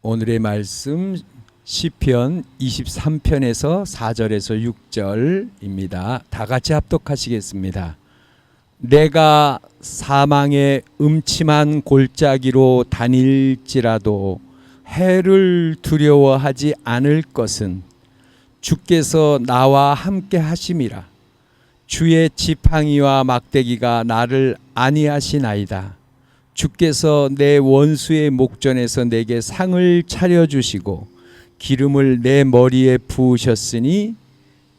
오늘의 말씀 시편 23편에서 4절에서 6절입니다. 다 같이 합독하시겠습니다. 내가 사망의 음침한 골짜기로 다닐지라도 해를 두려워하지 않을 것은 주께서 나와 함께 하심이라. 주의 지팡이와 막대기가 나를 안위하시나이다. 주께서 내 원수의 목전에서 내게 상을 차려주시고 기름을 내 머리에 부으셨으니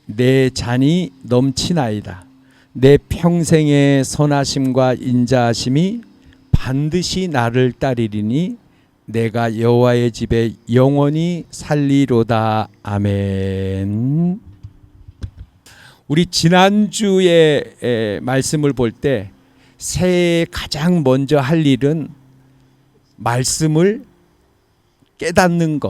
내 잔이 넘치나이다. 내 평생의 선하심과 인자하심이 반드시 나를 따르리니 내가 여호와의 집에 영원히 살리로다. 아멘. 우리 지난주에 말씀을 볼 때 새해에 가장 먼저 할 일은 말씀을 깨닫는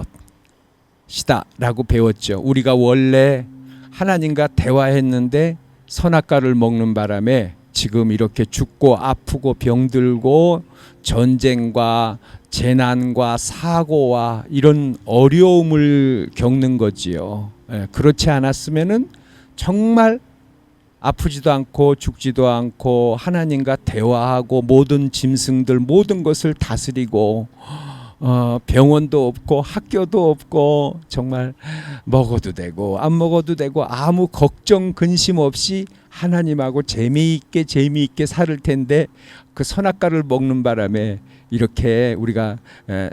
것이다 라고 배웠죠. 우리가 원래 하나님과 대화했는데 선악과를 먹는 바람에 지금 이렇게 죽고 아프고 병들고 전쟁과 재난과 사고와 이런 어려움을 겪는 거지요. 그렇지 않았으면은 정말 아프지도 않고 죽지도 않고 하나님과 대화하고 모든 짐승들 모든 것을 다스리고 병원도 없고 학교도 없고 정말 먹어도 되고 안 먹어도 되고 아무 걱정 근심 없이 하나님하고 재미있게 살 텐데 그 선악과를 먹는 바람에 이렇게 우리가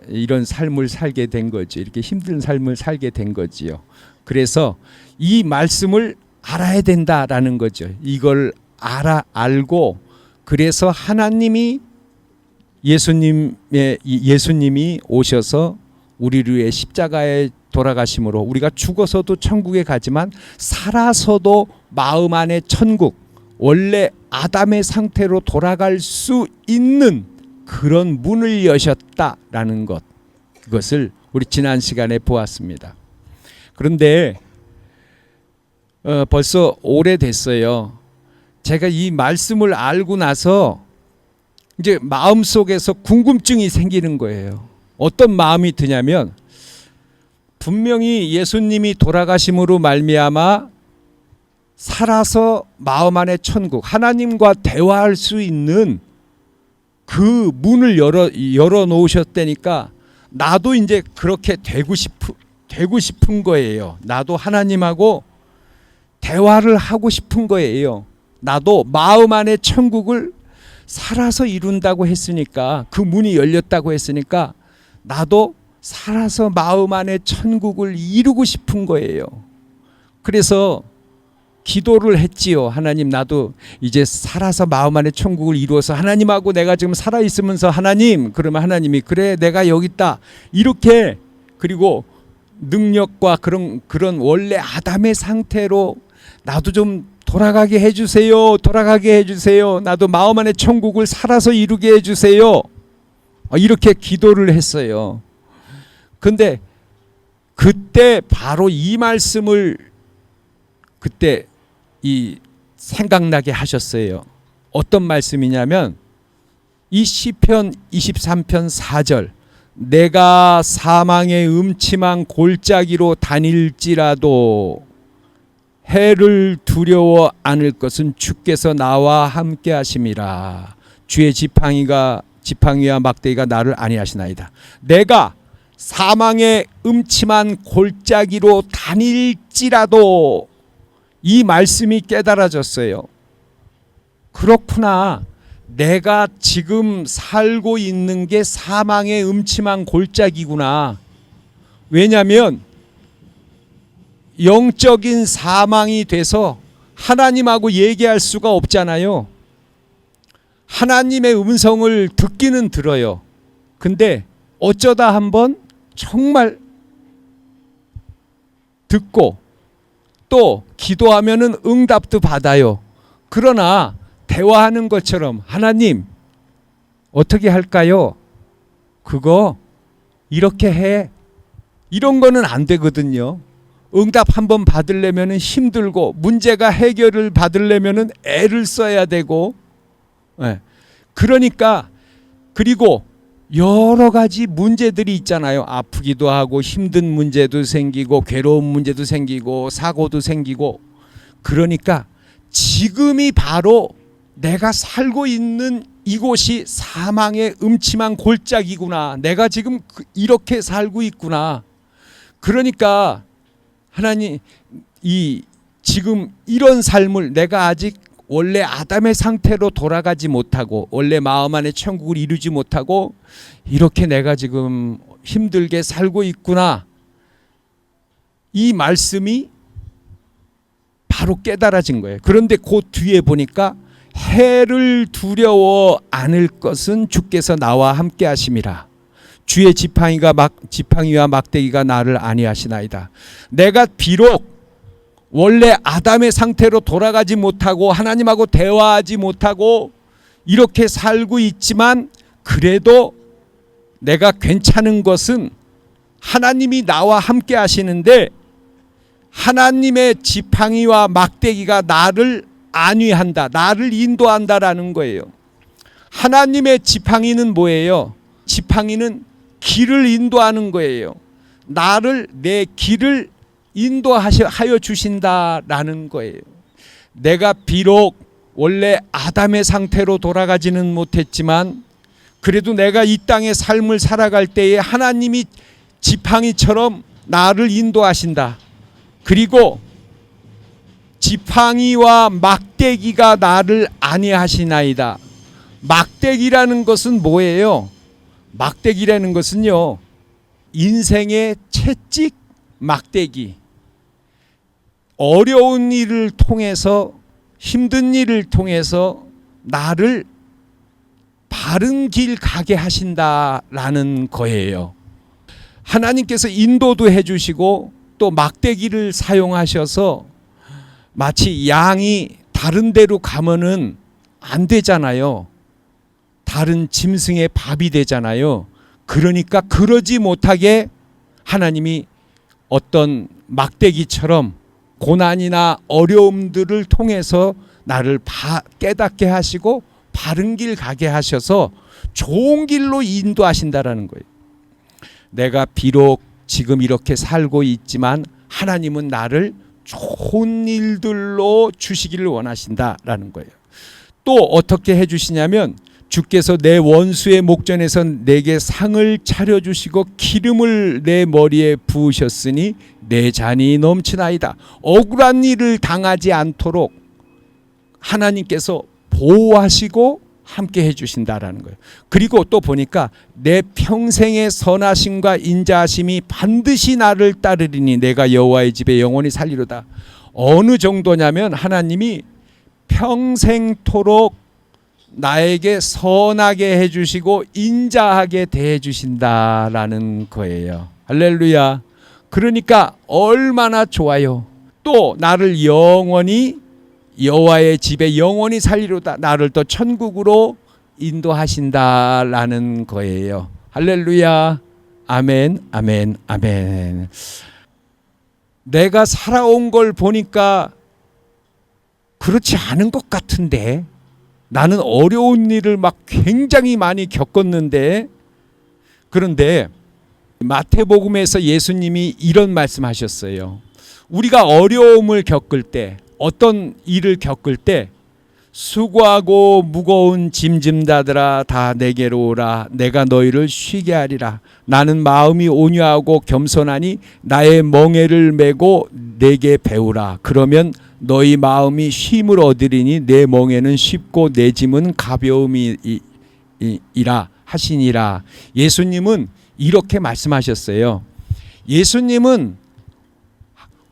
이런 삶을 살게 된 거지. 이렇게 힘든 삶을 살게 된 거지요. 그래서 이 말씀을 알아야 된다라는 거죠. 이걸 알고 그래서 하나님이 예수님이 오셔서 우리를 위해 십자가에 돌아가심으로 우리가 죽어서도 천국에 가지만 살아서도 마음 안에 천국 원래 아담의 상태로 돌아갈 수 있는 그런 문을 여셨다라는 것, 그것을 우리 지난 시간에 보았습니다. 그런데 벌써 오래됐어요. 제가 이 말씀을 알고 나서 이제 마음속에서 궁금증이 생기는 거예요. 어떤 마음이 드냐면 분명히 예수님이 돌아가심으로 말미암아 살아서 마음 안에 천국 하나님과 대화할 수 있는 그 문을 열어 놓으셨다니까 나도 이제 그렇게 되고 싶은 거예요. 나도 하나님하고 대화를 하고 싶은 거예요. 나도 마음 안에 천국을 살아서 이룬다고 했으니까 그 문이 열렸다고 했으니까 나도 살아서 마음 안에 천국을 이루고 싶은 거예요. 그래서 기도를 했지요. 하나님 나도 이제 살아서 마음 안에 천국을 이루어서 하나님하고 내가 지금 살아있으면서 하나님 그러면 하나님이 그래 내가 여기 있다 이렇게 그리고 능력과 그런 원래 아담의 상태로 나도 좀 돌아가게 해주세요. 나도 마음 안에 천국을 살아서 이루게 해주세요. 이렇게 기도를 했어요. 근데 그때 바로 이 말씀을 그때 생각나게 하셨어요. 어떤 말씀이냐면 이 시편 23편 4절 내가 사망의 음침한 골짜기로 다닐지라도 해를 두려워 않을 것은 주께서 나와 함께 하심이라. 주의 지팡이와 막대기가 나를 안위하시나이다. 내가 사망의 음침한 골짜기로 다닐지라도 이 말씀이 깨달아졌어요. 그렇구나. 내가 지금 살고 있는 게 사망의 음침한 골짜기구나. 왜냐하면 영적인 사망이 돼서 하나님하고 얘기할 수가 없잖아요. 하나님의 음성을 듣기는 들어요. 근데 어쩌다 한번 정말 듣고 또 기도하면은 응답도 받아요. 그러나 대화하는 것처럼 하나님 어떻게 할까요? 그거 이렇게 해. 이런 거는 안 되거든요. 응답 한번 받으려면 힘들고 문제가 해결을 받으려면 애를 써야 되고 그러니까 그리고 여러 가지 문제들이 있잖아요. 아프기도 하고 힘든 문제도 생기고 괴로운 문제도 생기고 사고도 생기고. 그러니까 지금이 바로 내가 살고 있는 이곳이 사망의 음침한 골짜기구나. 내가 지금 이렇게 살고 있구나. 그러니까 하나님, 지금 이런 삶을 내가 아직 원래 아담의 상태로 돌아가지 못하고 원래 마음 안에 천국을 이루지 못하고 이렇게 내가 지금 힘들게 살고 있구나. 이 말씀이 바로 깨달아진 거예요. 그런데 그 뒤에 보니까 해를 두려워 않을 것은 주께서 나와 함께 하심이라. 주의 지팡이와 막대기가 나를 안위하시나이다. 내가 비록 원래 아담의 상태로 돌아가지 못하고 하나님하고 대화하지 못하고 이렇게 살고 있지만 그래도 내가 괜찮은 것은 하나님이 나와 함께 하시는데 하나님의 지팡이와 막대기가 나를 안위한다. 나를 인도한다라는 거예요. 하나님의 지팡이는 뭐예요? 지팡이는 길을 인도하는 거예요. 내 길을 인도하여 주신다라는 거예요. 내가 비록 원래 아담의 상태로 돌아가지는 못했지만 그래도 내가 이 땅의 삶을 살아갈 때에 하나님이 지팡이처럼 나를 인도하신다. 그리고 지팡이와 막대기가 나를 안위하시나이다. 막대기라는 것은 뭐예요? 막대기라는 것은요, 인생의 채찍 막대기. 어려운 일을 통해서, 힘든 일을 통해서 나를 바른 길 가게 하신다라는 거예요. 하나님께서 인도도 해주시고 또 막대기를 사용하셔서 마치 양이 다른 데로 가면은 안 되잖아요. 다른 짐승의 밥이 되잖아요. 그러니까 그러지 못하게 하나님이 어떤 막대기처럼 고난이나 어려움들을 통해서 나를 깨닫게 하시고 바른 길 가게 하셔서 좋은 길로 인도하신다라는 거예요. 내가 비록 지금 이렇게 살고 있지만 하나님은 나를 좋은 일들로 주시기를 원하신다라는 거예요. 또 어떻게 해주시냐면 주께서 내 원수의 목전에서 내게 상을 차려주시고 기름을 내 머리에 부으셨으니 내 잔이 넘치나이다. 억울한 일을 당하지 않도록 하나님께서 보호하시고 함께 해주신다라는 거예요. 그리고 또 보니까 내 평생의 선하심과 인자하심이 반드시 나를 따르리니 내가 여호와의 집에 영원히 살리로다. 어느 정도냐면 하나님이 평생토록 나에게 선하게 해주시고 인자하게 대해주신다라는 거예요. 할렐루야. 그러니까 얼마나 좋아요. 또 나를 영원히 여호와의 집에 영원히 살리로다. 나를 또 천국으로 인도하신다라는 거예요. 할렐루야. 아멘, 아멘, 아멘. 내가 살아온 걸 보니까 그렇지 않은 것 같은데, 나는 어려운 일을 막 굉장히 많이 겪었는데, 그런데 마태복음에서 예수님이 이런 말씀하셨어요. 우리가 어려움을 겪을 때, 어떤 일을 겪을 때 수고하고 무거운 짐진 자들아 다 내게로 오라. 내가 너희를 쉬게 하리라. 나는 마음이 온유하고 겸손하니 나의 멍에를 메고 내게 배우라. 그러면 너희 마음이 쉼을 얻으리니 내 멍에는 쉽고 내 짐은 가벼움이라 하시니라. 예수님은 이렇게 말씀하셨어요. 예수님은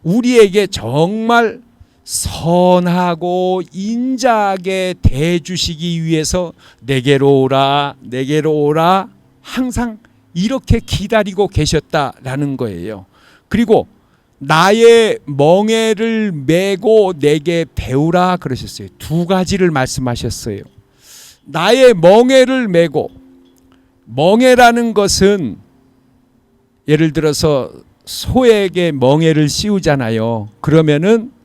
우리에게 정말 선하고 인자하게 대해주시기 위해서 내게로 오라, 내게로 오라 항상 이렇게 기다리고 계셨다라는 거예요. 그리고 나의 멍에를 메고 내게 배우라 그러셨어요. 두 가지를 말씀하셨어요. 나의 멍에를 메고, 멍에라는 것은 예를 들어서 소에게 멍에를 씌우잖아요. 그러면은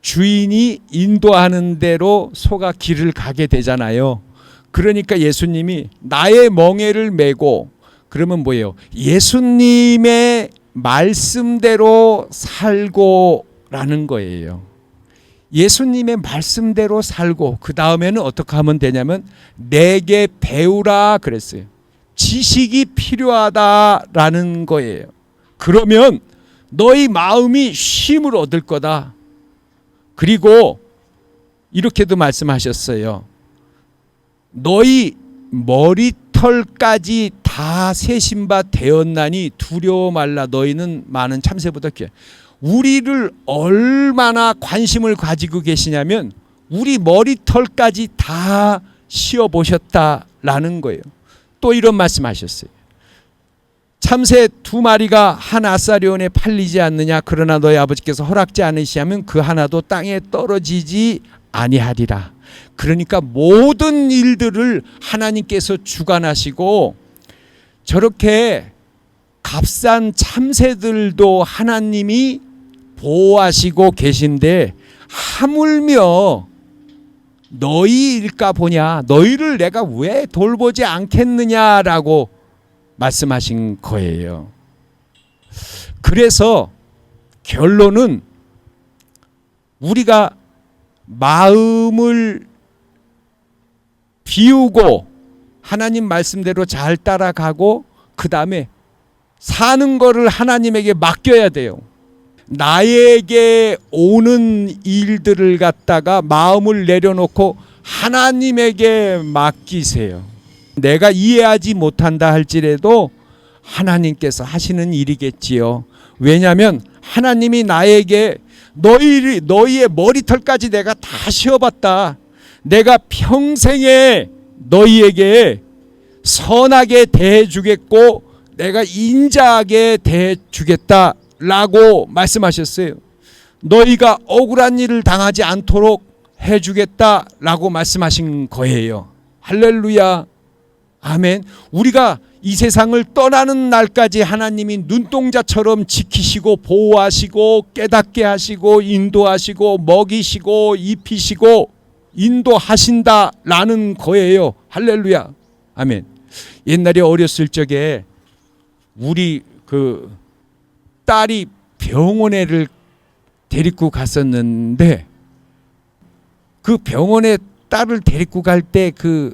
주인이 인도하는 대로 소가 길을 가게 되잖아요. 그러니까 예수님이 나의 멍에를 메고, 그러면 뭐예요? 예수님의 말씀대로 살고라는 거예요. 예수님의 말씀대로 살고, 그 다음에는 어떻게 하면 되냐면 내게 배우라 그랬어요. 지식이 필요하다라는 거예요. 그러면 너희 마음이 쉼을 얻을 거다. 그리고 이렇게도 말씀하셨어요. 너희 머리털까지 다 세신 바 되었나니 두려워 말라. 너희는 많은 참새보다 귀하다. 우리를 얼마나 관심을 가지고 계시냐면 우리 머리털까지 다 씌어보셨다라는 거예요. 또 이런 말씀하셨어요. 참새 2마리가 한 아사리온에 팔리지 않느냐. 그러나 너희 아버지께서 허락지 않으시면 그 하나도 땅에 떨어지지 아니하리라. 그러니까 모든 일들을 하나님께서 주관하시고, 저렇게 값싼 참새들도 하나님이 보호하시고 계신데 하물며 너희일까 보냐, 너희를 내가 왜 돌보지 않겠느냐라고 말씀하신 거예요. 그래서 결론은 우리가 마음을 비우고 하나님 말씀대로 잘 따라가고 그 다음에 사는 거를 하나님에게 맡겨야 돼요. 나에게 오는 일들을 갖다가 마음을 내려놓고 하나님에게 맡기세요. 내가 이해하지 못한다 할지라도 하나님께서 하시는 일이겠지요. 왜냐하면 하나님이 나에게 너희의 머리털까지 내가 다 씌워봤다. 내가 평생에 너희에게 선하게 대해주겠고 내가 인자하게 대해주겠다라고 말씀하셨어요. 너희가 억울한 일을 당하지 않도록 해주겠다라고 말씀하신 거예요. 할렐루야, 아멘. 우리가 이 세상을 떠나는 날까지 하나님이 눈동자처럼 지키시고 보호하시고 깨닫게 하시고 인도하시고 먹이시고 입히시고 인도하신다라는 거예요. 할렐루야, 아멘. 옛날에 어렸을 적에 우리 그 딸이 병원에를 데리고 갔었는데, 그 병원에 딸을 데리고 갈 때 그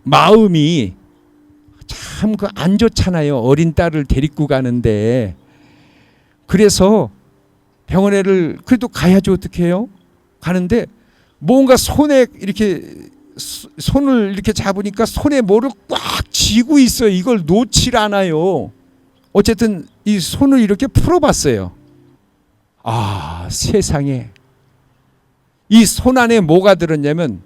마음이 참 그 안 좋잖아요. 어린 딸을 데리고 가는데. 그래서 병원에를 그래도 가야지 어떻게 해요? 가는데 뭔가 손에 이렇게 손을 이렇게 잡으니까 손에 뭐를 꽉 쥐고 있어요. 이걸 놓질 않아요. 어쨌든 이 손을 이렇게 풀어봤어요. 아, 세상에. 이 손 안에 뭐가 들었냐면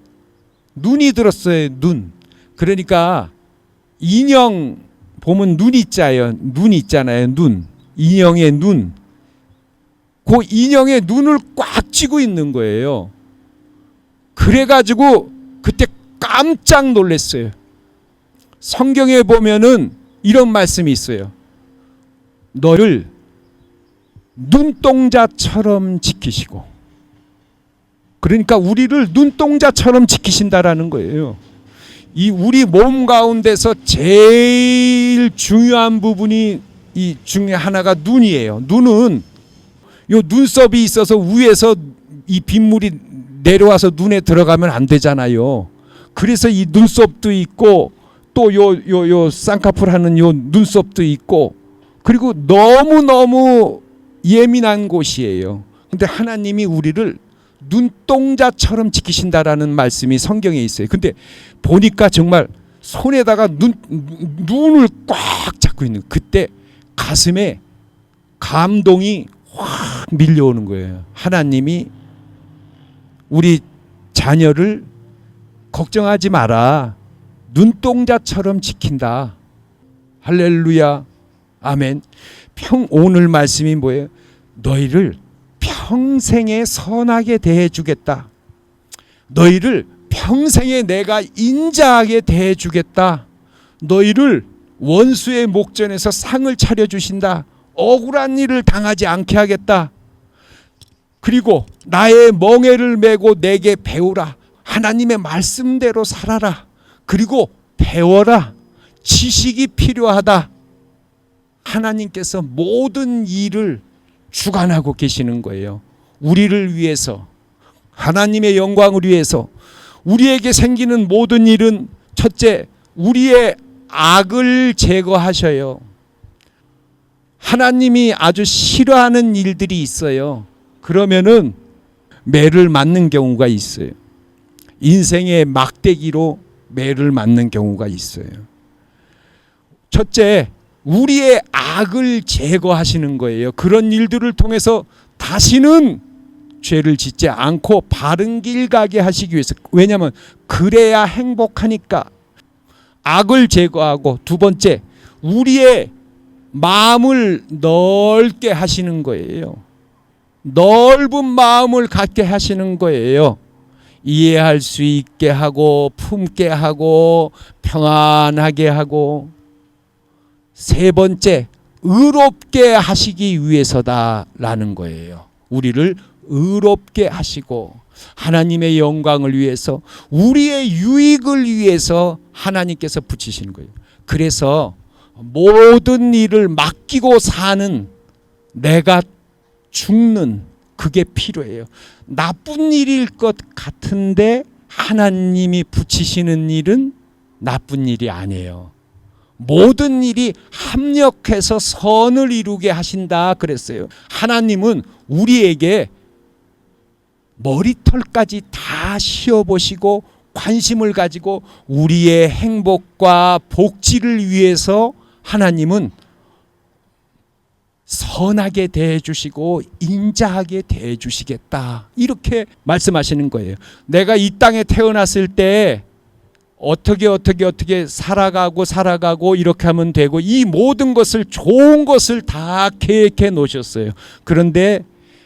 눈이 들었어요. 눈. 그러니까 인형 보면 눈 있잖아요. 눈 있잖아요. 눈. 인형의 눈. 그 인형의 눈을 꽉 쥐고 있는 거예요. 그래가지고 그때 깜짝 놀랐어요. 성경에 보면은 이런 말씀이 있어요. 너를 눈동자처럼 지키시고, 그러니까 우리를 눈동자처럼 지키신다라는 거예요. 이 우리 몸 가운데서 제일 중요한 부분이 이 중에 하나가 눈이에요. 눈은 요 눈썹이 있어서 위에서 이 빗물이 내려와서 눈에 들어가면 안 되잖아요. 그래서 이 눈썹도 있고 또 요 쌍꺼풀 하는 요 눈썹도 있고, 그리고 너무너무 예민한 곳이에요. 근데 하나님이 우리를 눈동자처럼 지키신다라는 말씀이 성경에 있어요. 근데 보니까 정말 손에다가 눈을 꽉 잡고 있는, 그때 가슴에 감동이 확 밀려오는 거예요. 하나님이 우리 자녀를 걱정하지 마라. 눈동자처럼 지킨다. 할렐루야, 아멘. 오늘 말씀이 뭐예요? 너희를 평생에 선하게 대해주겠다. 너희를 평생에 내가 인자하게 대해주겠다. 너희를 원수의 목전에서 상을 차려주신다. 억울한 일을 당하지 않게 하겠다. 그리고 나의 멍에를 메고 내게 배우라. 하나님의 말씀대로 살아라. 그리고 배워라. 지식이 필요하다. 하나님께서 모든 일을 주관하고 계시는 거예요. 우리를 위해서, 하나님의 영광을 위해서. 우리에게 생기는 모든 일은 첫째, 우리의 악을 제거하셔요. 하나님이 아주 싫어하는 일들이 있어요. 그러면은 매를 맞는 경우가 있어요. 인생의 막대기로 매를 맞는 경우가 있어요. 첫째, 우리의 악을 제거하시는 거예요. 그런 일들을 통해서 다시는 죄를 짓지 않고 바른 길 가게 하시기 위해서. 왜냐하면 그래야 행복하니까. 악을 제거하고, 두 번째, 우리의 마음을 넓게 하시는 거예요. 넓은 마음을 갖게 하시는 거예요. 이해할 수 있게 하고, 품게 하고, 평안하게 하고. 세 번째, 의롭게 하시기 위해서다라는 거예요. 우리를 의롭게 하시고 하나님의 영광을 위해서, 우리의 유익을 위해서 하나님께서 붙이시는 거예요. 그래서 모든 일을 맡기고 사는, 내가 죽는, 그게 필요해요. 나쁜 일일 것 같은데 하나님이 붙이시는 일은 나쁜 일이 아니에요. 모든 일이 합력해서 선을 이루게 하신다 그랬어요. 하나님은 우리에게 머리털까지 다 씌워보시고 관심을 가지고 우리의 행복과 복지를 위해서 하나님은 선하게 대해주시고 인자하게 대해주시겠다, 이렇게 말씀하시는 거예요. 내가 이 땅에 태어났을 때 어떻게 살아가고 이렇게 하면 되고, 이 모든 것을, 좋은 것을 다 계획해 놓으셨어요. 그런데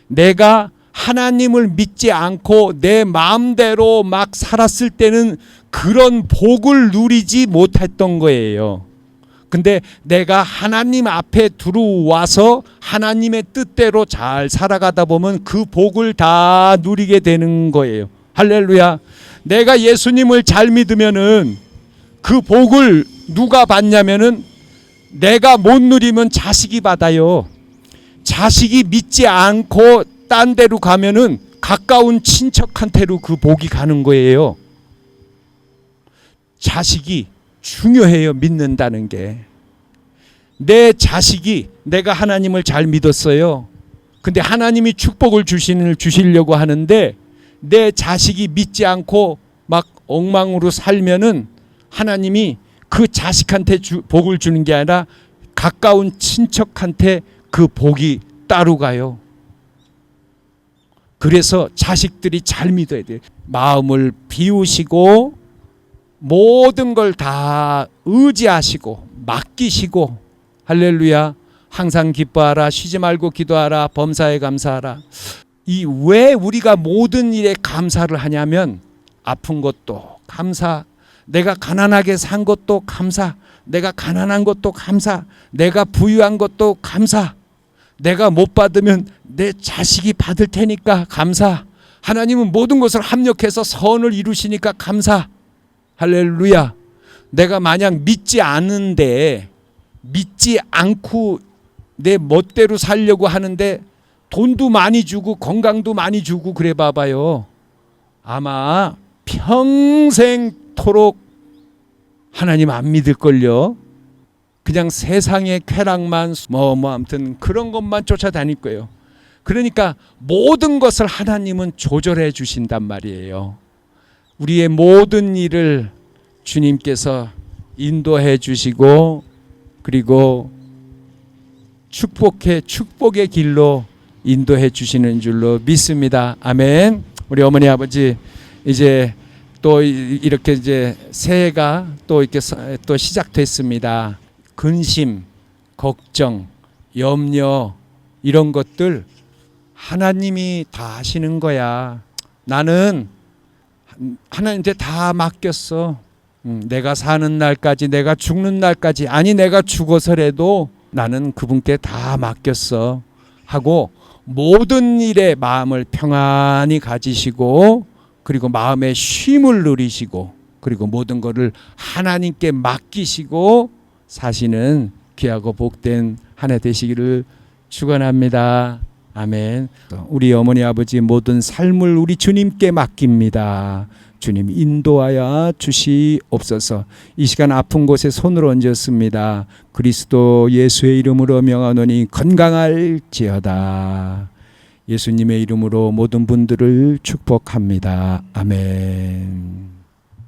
내가 하나님을 믿지 않고 내 마음대로 막 살았을 때는 그런 복을 누리지 못했던 거예요. 근데 내가 하나님 앞에 들어와서 하나님의 뜻대로 잘 살아가다 보면 그 복을 다 누리게 되는 거예요. 할렐루야. 내가 예수님을 잘 믿으면은 그 복을 누가 받냐면은, 내가 못 누리면 자식이 받아요. 자식이 믿지 않고 딴 데로 가면은 가까운 친척한테로 그 복이 가는 거예요. 자식이 중요해요. 믿는다는 게. 내 자식이, 내가 하나님을 잘 믿었어요. 근데 하나님이 축복을 주시려고 하는데 내 자식이 믿지 않고 막 엉망으로 살면은 하나님이 그 자식한테 복을 주는 게 아니라 가까운 친척한테 그 복이 따로 가요. 그래서 자식들이 잘 믿어야 돼요. 마음을 비우시고 모든 걸 다 의지하시고 맡기시고, 할렐루야. 항상 기뻐하라, 쉬지 말고 기도하라, 범사에 감사하라. 이 왜 우리가 모든 일에 감사를 하냐면, 아픈 것도 감사, 내가 가난하게 산 것도 감사, 내가 가난한 것도 감사, 내가 부유한 것도 감사, 내가 못 받으면 내 자식이 받을 테니까 감사, 하나님은 모든 것을 합력해서 선을 이루시니까 감사. 할렐루야. 내가 만약 믿지 않는데, 믿지 않고 내 멋대로 살려고 하는데 돈도 많이 주고 건강도 많이 주고 그래 봐봐요. 아마 평생토록 하나님 안 믿을걸요. 그냥 세상의 쾌락만 아무튼 그런 것만 쫓아다닐 거예요. 그러니까 모든 것을 하나님은 조절해 주신단 말이에요. 우리의 모든 일을 주님께서 인도해 주시고, 그리고 축복의 길로 인도해 주시는 줄로 믿습니다. 아멘. 우리 어머니 아버지, 이제 또 이렇게 이제 새해가 또 이렇게 또 시작됐습니다. 근심, 걱정, 염려, 이런 것들 하나님이 다 하시는 거야. 나는 하나님한테 다 맡겼어. 내가 사는 날까지, 내가 죽는 날까지, 아니 내가 죽어서라도 나는 그분께 다 맡겼어 하고, 모든 일에 마음을 평안히 가지시고, 그리고 마음의 쉼을 누리시고, 그리고 모든 것을 하나님께 맡기시고 사시는 귀하고 복된 한 해 되시기를 축원합니다. 아멘. 우리 어머니 아버지 모든 삶을 우리 주님께 맡깁니다. 주님 인도하여 주시옵소서. 이 시간 아픈 곳에 손을 얹었습니다. 그리스도 예수의 이름으로 명하노니 건강할지어다. 예수님의 이름으로 모든 분들을 축복합니다. 아멘.